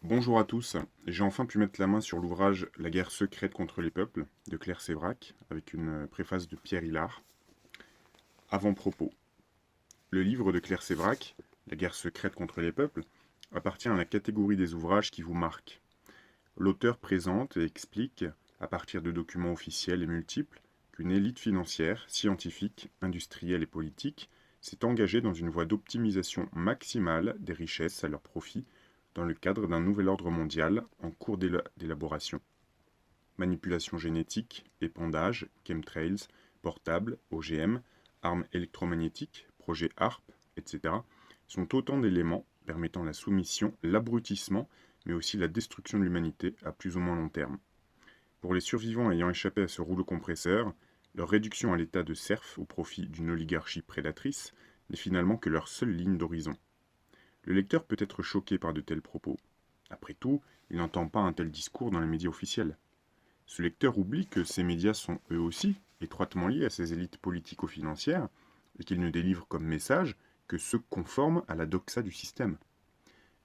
Bonjour à tous, j'ai enfin pu mettre la main sur l'ouvrage La guerre secrète contre les peuples de Claire Sévrac, avec une préface de Pierre Hilard. Avant-propos. Le livre de Claire Sévrac, La guerre secrète contre les peuples, appartient à la catégorie des ouvrages qui vous marquent. L'auteur présente et explique, à partir de documents officiels et multiples, qu'une élite financière, scientifique, industrielle et politique s'est engagée dans une voie d'optimisation maximale des richesses à leur profit dans le cadre d'un nouvel ordre mondial en cours d'élaboration. Manipulation génétique, épandage, chemtrails, portables, OGM, armes électromagnétiques, projet HARP, etc. sont autant d'éléments permettant la soumission, l'abrutissement, mais aussi la destruction de l'humanité à plus ou moins long terme. Pour les survivants ayant échappé à ce rouleau compresseur, leur réduction à l'état de serf au profit d'une oligarchie prédatrice n'est finalement que leur seule ligne d'horizon. Le lecteur peut être choqué par de tels propos. Après tout, il n'entend pas un tel discours dans les médias officiels. Ce lecteur oublie que ces médias sont eux aussi étroitement liés à ces élites politico-financières et qu'ils ne délivrent comme message que ceux conformes à la doxa du système.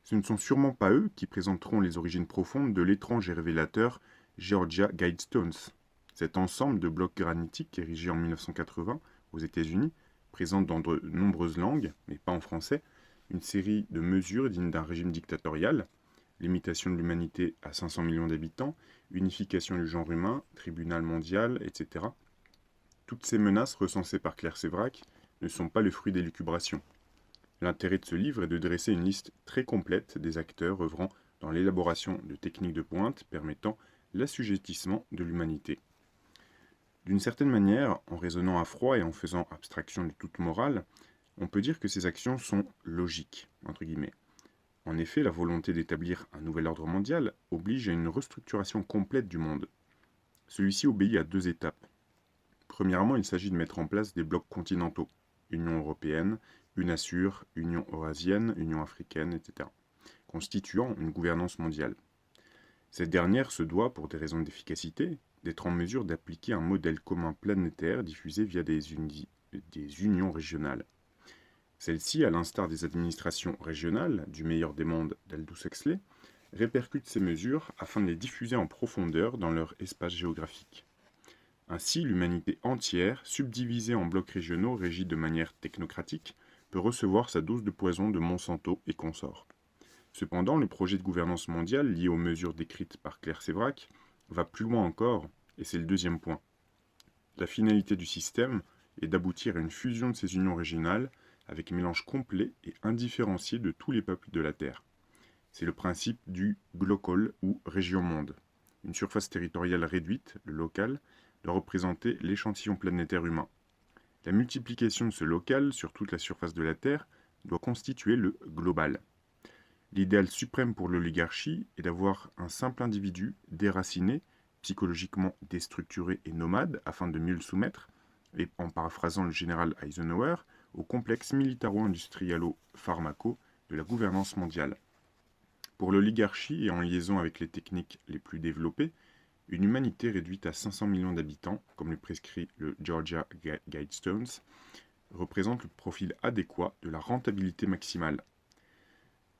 Ce ne sont sûrement pas eux qui présenteront les origines profondes de l'étrange et révélateur Georgia Guidestones. Cet ensemble de blocs granitiques érigés en 1980 aux États-Unis, présent dans de nombreuses langues, mais pas en français, une série de mesures dignes d'un régime dictatorial, limitation de l'humanité à 500 millions d'habitants, unification du genre humain, tribunal mondial, etc. Toutes ces menaces recensées par Claire Sévrac ne sont pas le fruit d'élucubrations. L'intérêt de ce livre est de dresser une liste très complète des acteurs œuvrant dans l'élaboration de techniques de pointe permettant l'assujettissement de l'humanité. D'une certaine manière, en raisonnant à froid et en faisant abstraction de toute morale, on peut dire que ces actions sont logiques, entre guillemets. En effet, la volonté d'établir un nouvel ordre mondial oblige à une restructuration complète du monde. Celui-ci obéit à deux étapes. Premièrement, il s'agit de mettre en place des blocs continentaux, Union européenne, UNASUR, Union eurasienne, Union africaine, etc., constituant une gouvernance mondiale. Cette dernière se doit, pour des raisons d'efficacité, d'être en mesure d'appliquer un modèle commun planétaire diffusé via des unions régionales. Celle-ci, à l'instar des administrations régionales du meilleur des mondes d'Aldous Huxley, répercute ces mesures afin de les diffuser en profondeur dans leur espace géographique. Ainsi, l'humanité entière, subdivisée en blocs régionaux régis de manière technocratique, peut recevoir sa dose de poison de Monsanto et consorts. Cependant, le projet de gouvernance mondiale lié aux mesures décrites par Claire Sévrac va plus loin encore, et c'est le deuxième point. La finalité du système est d'aboutir à une fusion de ces unions régionales avec un mélange complet et indifférencié de tous les peuples de la Terre. C'est le principe du glocol ou région-monde. Une surface territoriale réduite, le local, doit représenter l'échantillon planétaire humain. La multiplication de ce local sur toute la surface de la Terre doit constituer le global. L'idéal suprême pour l'oligarchie est d'avoir un simple individu déraciné, psychologiquement déstructuré et nomade afin de mieux le soumettre, et en paraphrasant le général Eisenhower, au complexe militaro-industrialo-pharmaco de la gouvernance mondiale. Pour l'oligarchie et en liaison avec les techniques les plus développées, une humanité réduite à 500 millions d'habitants, comme le prescrit le Georgia Guidestones, représente le profil adéquat de la rentabilité maximale.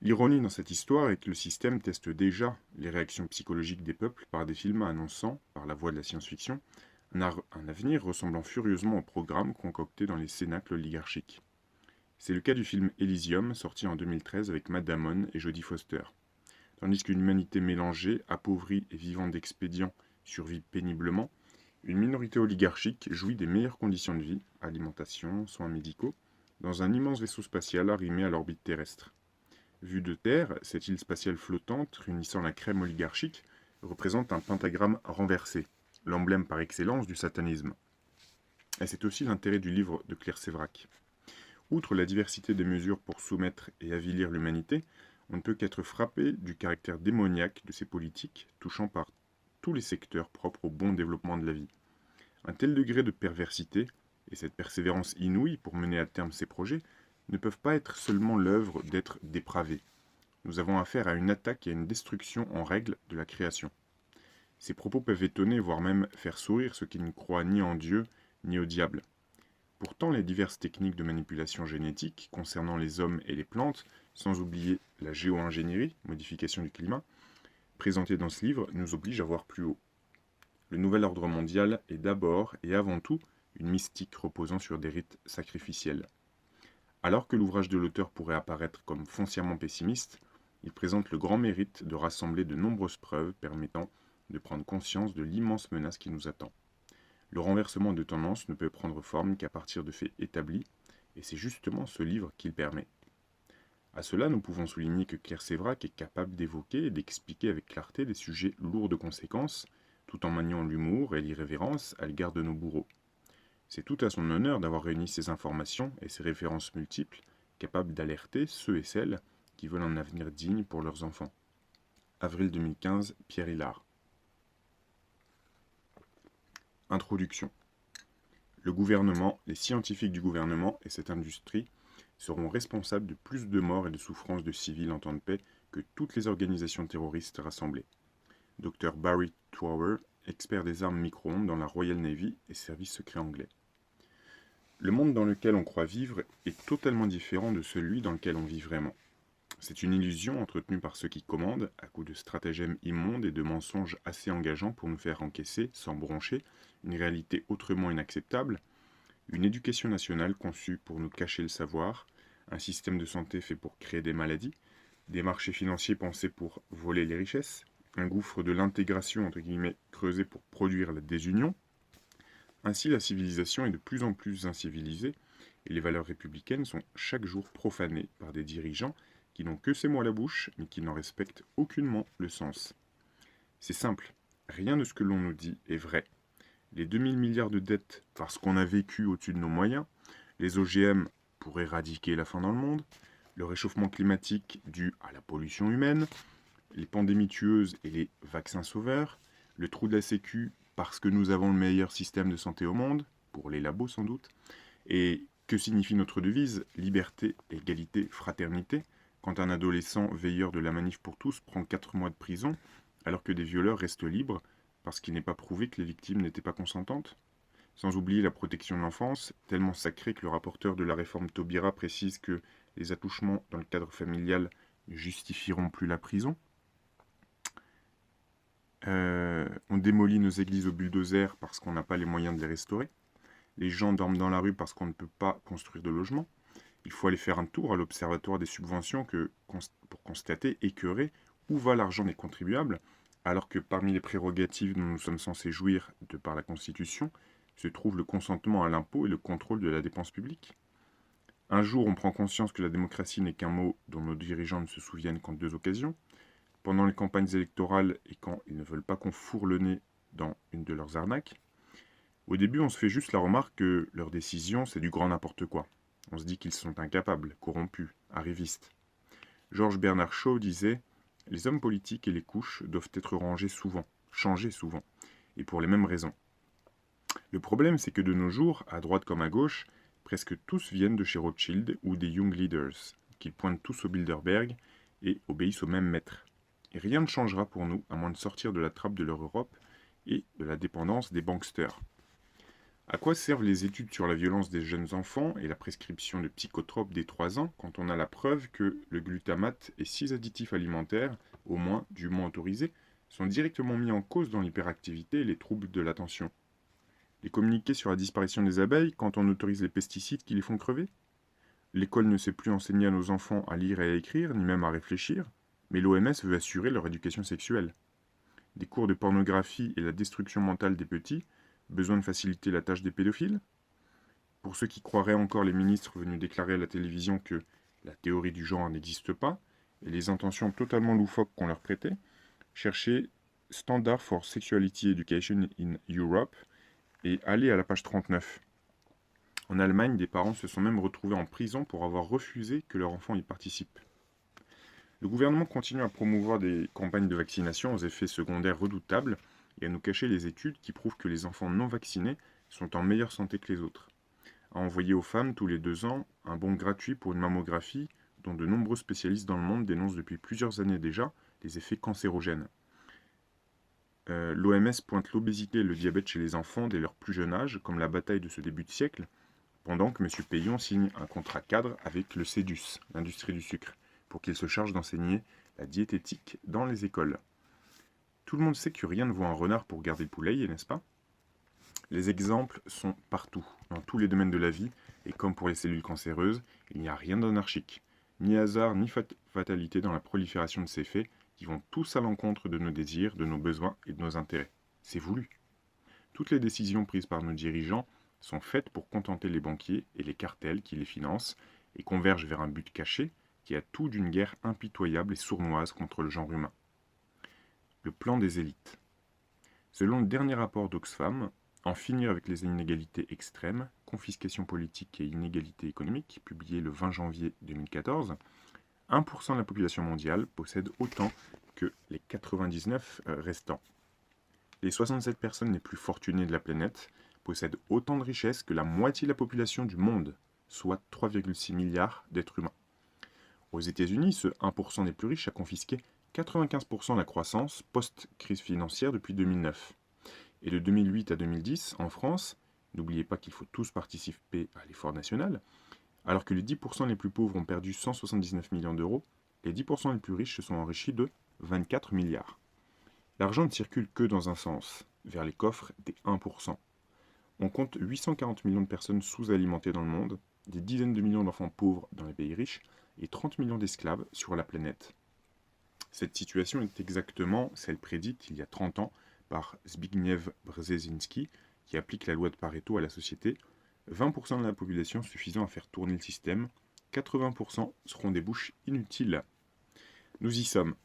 L'ironie dans cette histoire est que le système teste déjà les réactions psychologiques des peuples par des films annonçant, par la voie de la science-fiction, un avenir ressemblant furieusement au programme concocté dans les cénacles oligarchiques. C'est le cas du film Elysium, sorti en 2013 avec Matt Damon et Jodie Foster. Tandis qu'une humanité mélangée, appauvrie et vivant d'expédients survit péniblement, une minorité oligarchique jouit des meilleures conditions de vie, alimentation, soins médicaux, dans un immense vaisseau spatial arrimé à l'orbite terrestre. Vue de terre, cette île spatiale flottante, réunissant la crème oligarchique, représente un pentagramme renversé, l'emblème par excellence du satanisme. Et c'est aussi l'intérêt du livre de Claire Sévrac. Outre la diversité des mesures pour soumettre et avilir l'humanité, on ne peut qu'être frappé du caractère démoniaque de ces politiques, touchant par tous les secteurs propres au bon développement de la vie. Un tel degré de perversité, et cette persévérance inouïe pour mener à terme ces projets, ne peuvent pas être seulement l'œuvre d'êtres dépravés. Nous avons affaire à une attaque et à une destruction en règle de la création. Ces propos peuvent étonner, voire même faire sourire ceux qui ne croient ni en Dieu, ni au diable. Pourtant, les diverses techniques de manipulation génétique concernant les hommes et les plantes, sans oublier la géo-ingénierie, modification du climat, présentées dans ce livre, nous obligent à voir plus haut. Le nouvel ordre mondial est d'abord et avant tout une mystique reposant sur des rites sacrificiels. Alors que l'ouvrage de l'auteur pourrait apparaître comme foncièrement pessimiste, il présente le grand mérite de rassembler de nombreuses preuves permettant de prendre conscience de l'immense menace qui nous attend. Le renversement de tendance ne peut prendre forme qu'à partir de faits établis, et c'est justement ce livre qui le permet. À cela, nous pouvons souligner que Claire Sévrac est capable d'évoquer et d'expliquer avec clarté des sujets lourds de conséquences, tout en maniant l'humour et l'irrévérence à l'égard de nos bourreaux. C'est tout à son honneur d'avoir réuni ces informations et ces références multiples, capables d'alerter ceux et celles qui veulent un avenir digne pour leurs enfants. Avril 2015, Pierre Hillard. Introduction. Le gouvernement, les scientifiques du gouvernement et cette industrie seront responsables de plus de morts et de souffrances de civils en temps de paix que toutes les organisations terroristes rassemblées. Dr Barry Trower, expert des armes micro-ondes dans la Royal Navy et service secret anglais. Le monde dans lequel on croit vivre est totalement différent de celui dans lequel on vit vraiment. C'est une illusion entretenue par ceux qui commandent, à coups de stratagèmes immondes et de mensonges assez engageants pour nous faire encaisser, sans broncher, une réalité autrement inacceptable, une éducation nationale conçue pour nous cacher le savoir, un système de santé fait pour créer des maladies, des marchés financiers pensés pour voler les richesses, un gouffre de l'intégration entre guillemets creusé pour produire la désunion. Ainsi, la civilisation est de plus en plus incivilisée et les valeurs républicaines sont chaque jour profanées par des dirigeants qui n'ont que ces mots à la bouche mais qui n'en respectent aucunement le sens. C'est simple, rien de ce que l'on nous dit est vrai. Les 2000 milliards de dettes parce qu'on a vécu au-dessus de nos moyens, les OGM pour éradiquer la faim dans le monde, le réchauffement climatique dû à la pollution humaine, les pandémies tueuses et les vaccins sauveurs, le trou de la Sécu parce que nous avons le meilleur système de santé au monde, pour les labos sans doute, et que signifie notre devise ? Liberté, égalité, fraternité, quand un adolescent veilleur de la manif pour tous prend 4 mois de prison, alors que des violeurs restent libres parce qu'il n'est pas prouvé que les victimes n'étaient pas consentantes ? Sans oublier la protection de l'enfance, tellement sacrée que le rapporteur de la réforme Taubira précise que les attouchements dans le cadre familial ne justifieront plus la prison. On démolit nos églises au bulldozer parce qu'on n'a pas les moyens de les restaurer. Les gens dorment dans la rue parce qu'on ne peut pas construire de logements. Il faut aller faire un tour à l'observatoire des subventions pour constater, écœurer, où va l'argent des contribuables, alors que parmi les prérogatives dont nous sommes censés jouir de par la Constitution, se trouve le consentement à l'impôt et le contrôle de la dépense publique. Un jour, on prend conscience que la démocratie n'est qu'un mot dont nos dirigeants ne se souviennent qu'en 2 occasions, pendant les campagnes électorales et quand ils ne veulent pas qu'on fourre le nez dans une de leurs arnaques. Au début, on se fait juste la remarque que leurs décisions, c'est du grand n'importe quoi. On se dit qu'ils sont incapables, corrompus, arrivistes. George Bernard Shaw disait « Les hommes politiques et les couches doivent être rangés souvent, changés souvent, et pour les mêmes raisons. » Le problème, c'est que de nos jours, à droite comme à gauche, presque tous viennent de chez Rothschild ou des Young Leaders, qu'ils pointent tous au Bilderberg et obéissent au même maître. Et rien ne changera pour nous, à moins de sortir de la trappe de leur Europe et de la dépendance des banksters. À quoi servent les études sur la violence des jeunes enfants et la prescription de psychotropes dès 3 ans quand on a la preuve que le glutamate et 6 additifs alimentaires, au moins dûment autorisés, sont directement mis en cause dans l'hyperactivité et les troubles de l'attention? Les communiqués sur la disparition des abeilles quand on autorise les pesticides qui les font crever? L'école ne sait plus enseigner à nos enfants à lire et à écrire, ni même à réfléchir, mais l'OMS veut assurer leur éducation sexuelle. Des cours de pornographie et la destruction mentale des petits, besoin de faciliter la tâche des pédophiles? Pour ceux qui croiraient encore les ministres venus déclarer à la télévision que la théorie du genre n'existe pas, et les intentions totalement loufoques qu'on leur prêtait, cherchez Standard for Sexuality Education in Europe et allez à la page 39. En Allemagne, des parents se sont même retrouvés en prison pour avoir refusé que leur enfant y participe. Le gouvernement continue à promouvoir des campagnes de vaccination aux effets secondaires redoutables et à nous cacher les études qui prouvent que les enfants non vaccinés sont en meilleure santé que les autres. À envoyer aux femmes tous les 2 ans un bon gratuit pour une mammographie dont de nombreux spécialistes dans le monde dénoncent depuis plusieurs années déjà les effets cancérogènes. L'OMS pointe l'obésité et le diabète chez les enfants dès leur plus jeune âge comme la bataille de ce début de siècle, pendant que M. Payon signe un contrat cadre avec le CEDUS, l'industrie du sucre, pour qu'il se charge d'enseigner la diététique dans les écoles. Tout le monde sait que rien ne vaut un renard pour garder le poulailler, n'est-ce pas? Les exemples sont partout, dans tous les domaines de la vie, et comme pour les cellules cancéreuses, il n'y a rien d'anarchique, ni hasard ni fatalité dans la prolifération de ces faits qui vont tous à l'encontre de nos désirs, de nos besoins et de nos intérêts. C'est voulu. Toutes les décisions prises par nos dirigeants sont faites pour contenter les banquiers et les cartels qui les financent et convergent vers un but caché qui a tout d'une guerre impitoyable et sournoise contre le genre humain. Le plan des élites. Selon le dernier rapport d'Oxfam, en finir avec les inégalités extrêmes, confiscation politique et inégalités économiques, publié le 20 janvier 2014, 1% de la population mondiale possède autant que les 99 restants. Les 67 personnes les plus fortunées de la planète possèdent autant de richesses que la moitié de la population du monde, soit 3,6 milliards d'êtres humains. Aux États-Unis, ce 1% des plus riches a confisqué 95% de la croissance post-crise financière depuis 2009. Et de 2008 à 2010, en France, n'oubliez pas qu'il faut tous participer à l'effort national, alors que les 10% les plus pauvres ont perdu 179 millions d'euros, les 10% les plus riches se sont enrichis de 24 milliards. L'argent ne circule que dans un sens, vers les coffres des 1%. On compte 840 millions de personnes sous-alimentées dans le monde, des dizaines de millions d'enfants pauvres dans les pays riches et 30 millions d'esclaves sur la planète. Cette situation est exactement celle prédite il y a 30 ans par Zbigniew Brzezinski, qui applique la loi de Pareto à la société. 20% de la population suffisant à faire tourner le système, 80% seront des bouches inutiles. Nous y sommes.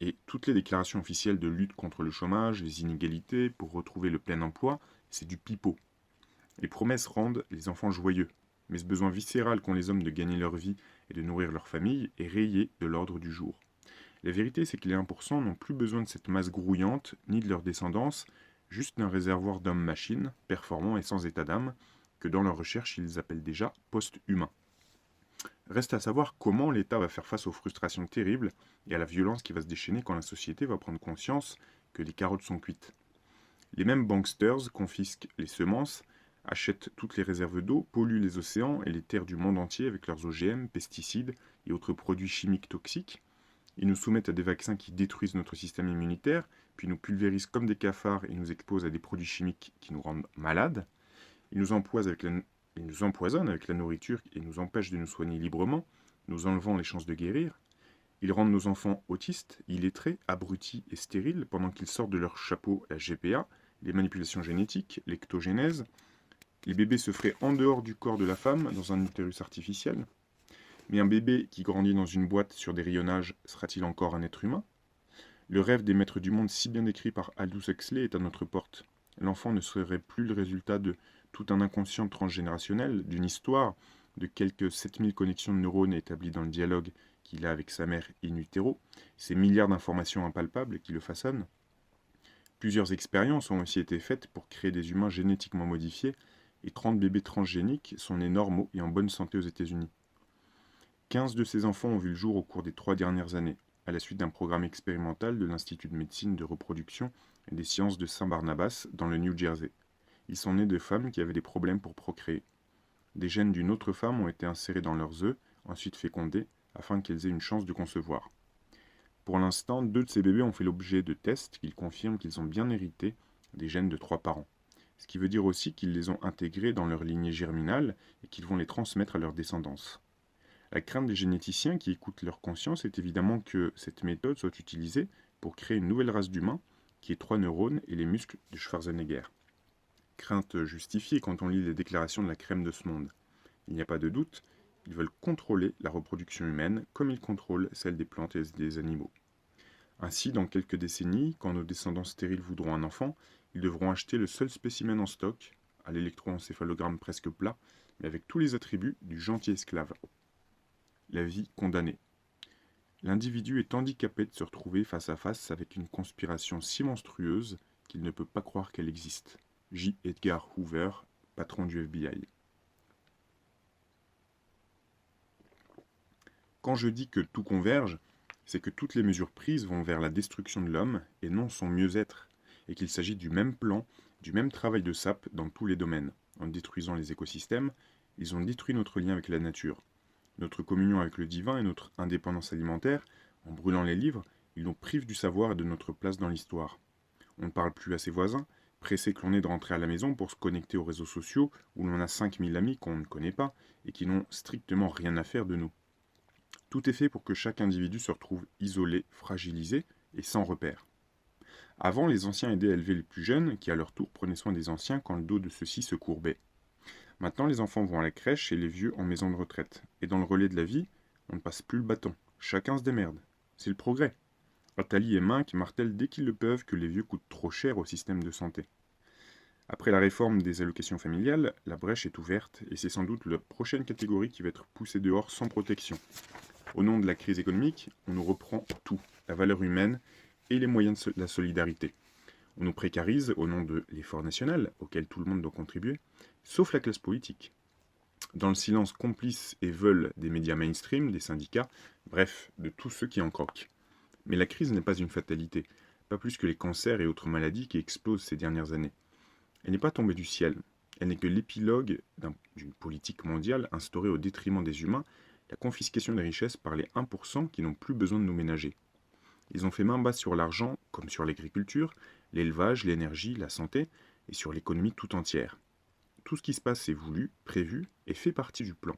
Et toutes les déclarations officielles de lutte contre le chômage, les inégalités, pour retrouver le plein emploi, c'est du pipeau. Les promesses rendent les enfants joyeux, mais ce besoin viscéral qu'ont les hommes de gagner leur vie et de nourrir leur famille est rayé de l'ordre du jour. La vérité, c'est que les 1% n'ont plus besoin de cette masse grouillante, ni de leur descendance, juste d'un réservoir d'hommes-machines, performants et sans état d'âme, que dans leur recherche ils appellent déjà post-humains. Reste à savoir comment l'État va faire face aux frustrations terribles et à la violence qui va se déchaîner quand la société va prendre conscience que les carottes sont cuites. Les mêmes banksters confisquent les semences, achètent toutes les réserves d'eau, polluent les océans et les terres du monde entier avec leurs OGM, pesticides et autres produits chimiques toxiques. Ils nous soumettent à des vaccins qui détruisent notre système immunitaire, puis nous pulvérisent comme des cafards et nous exposent à des produits chimiques qui nous rendent malades. Ils nous empoisonnent avec la nourriture et nous empêchent de nous soigner librement, nous enlevant les chances de guérir. Ils rendent nos enfants autistes, illettrés, abrutis et stériles pendant qu'ils sortent de leur chapeau la GPA, les manipulations génétiques, l'ectogénèse. Les bébés se feraient en dehors du corps de la femme, dans un utérus artificiel. Mais un bébé qui grandit dans une boîte sur des rayonnages sera-t-il encore un être humain? Le rêve des maîtres du monde si bien décrit par Aldous Huxley est à notre porte. L'enfant ne serait plus le résultat de tout un inconscient transgénérationnel, d'une histoire, de quelques 7000 connexions de neurones établies dans le dialogue qu'il a avec sa mère in utero, ces milliards d'informations impalpables qui le façonnent. Plusieurs expériences ont aussi été faites pour créer des humains génétiquement modifiés, et 30 bébés transgéniques sont nés normaux et en bonne santé aux États-Unis. 15 de ces enfants ont vu le jour au cours des 3 dernières années, à la suite d'un programme expérimental de l'Institut de médecine de reproduction et des sciences de Saint-Barnabas dans le New Jersey. Ils sont nés de femmes qui avaient des problèmes pour procréer. Des gènes d'une autre femme ont été insérés dans leurs œufs, ensuite fécondés, afin qu'elles aient une chance de concevoir. Pour l'instant, 2 de ces bébés ont fait l'objet de tests qui confirment qu'ils ont bien hérité des gènes de 3 parents. Ce qui veut dire aussi qu'ils les ont intégrés dans leur lignée germinale et qu'ils vont les transmettre à leur descendance. La crainte des généticiens qui écoutent leur conscience est évidemment que cette méthode soit utilisée pour créer une nouvelle race d'humains qui ait 3 neurones et les muscles de Schwarzenegger. Crainte justifiée quand on lit les déclarations de la crème de ce monde. Il n'y a pas de doute, ils veulent contrôler la reproduction humaine comme ils contrôlent celle des plantes et des animaux. Ainsi, dans quelques décennies, quand nos descendants stériles voudront un enfant, ils devront acheter le seul spécimen en stock, à l'électroencéphalogramme presque plat, mais avec tous les attributs du gentil esclave. La vie condamnée. L'individu est handicapé de se retrouver face à face avec une conspiration si monstrueuse qu'il ne peut pas croire qu'elle existe. J. Edgar Hoover, patron du FBI. Quand je dis que tout converge, c'est que toutes les mesures prises vont vers la destruction de l'homme et non son mieux-être, et qu'il s'agit du même plan, du même travail de sape dans tous les domaines, en détruisant les écosystèmes, Ils ont détruit notre lien avec la nature, notre communion avec le divin et notre indépendance alimentaire. En brûlant les livres, ils nous privent du savoir et de notre place dans l'histoire. On ne parle plus à ses voisins, pressés que l'on est de rentrer à la maison pour se connecter aux réseaux sociaux où l'on a 5000 amis qu'on ne connaît pas et qui n'ont strictement rien à faire de nous. Tout est fait pour que chaque individu se retrouve isolé, fragilisé et sans repère. Avant, les anciens aidaient à élever les plus jeunes, qui à leur tour prenaient soin des anciens quand le dos de ceux-ci se courbait. Maintenant, les enfants vont à la crèche et les vieux en maison de retraite. Et dans le relais de la vie, on ne passe plus le bâton. Chacun se démerde. C'est le progrès. Attali et Minc martèlent dès qu'ils le peuvent que les vieux coûtent trop cher au système de santé. Après la réforme des allocations familiales, la brèche est ouverte et c'est sans doute la prochaine catégorie qui va être poussée dehors sans protection. Au nom de la crise économique, on nous reprend tout, la valeur humaine et les moyens de la solidarité. On nous précarise au nom de l'effort national, auquel tout le monde doit contribuer, sauf la classe politique. Dans le silence complice et veule des médias mainstream, des syndicats, bref, de tous ceux qui en croquent. Mais la crise n'est pas une fatalité, pas plus que les cancers et autres maladies qui explosent ces dernières années. Elle n'est pas tombée du ciel, elle n'est que l'épilogue d'une politique mondiale instaurée au détriment des humains, la confiscation des richesses par les 1% qui n'ont plus besoin de nous ménager. Ils ont fait main basse sur l'argent, comme sur l'agriculture, l'élevage, l'énergie, la santé, et sur l'économie tout entière. Tout ce qui se passe est voulu, prévu, et fait partie du plan.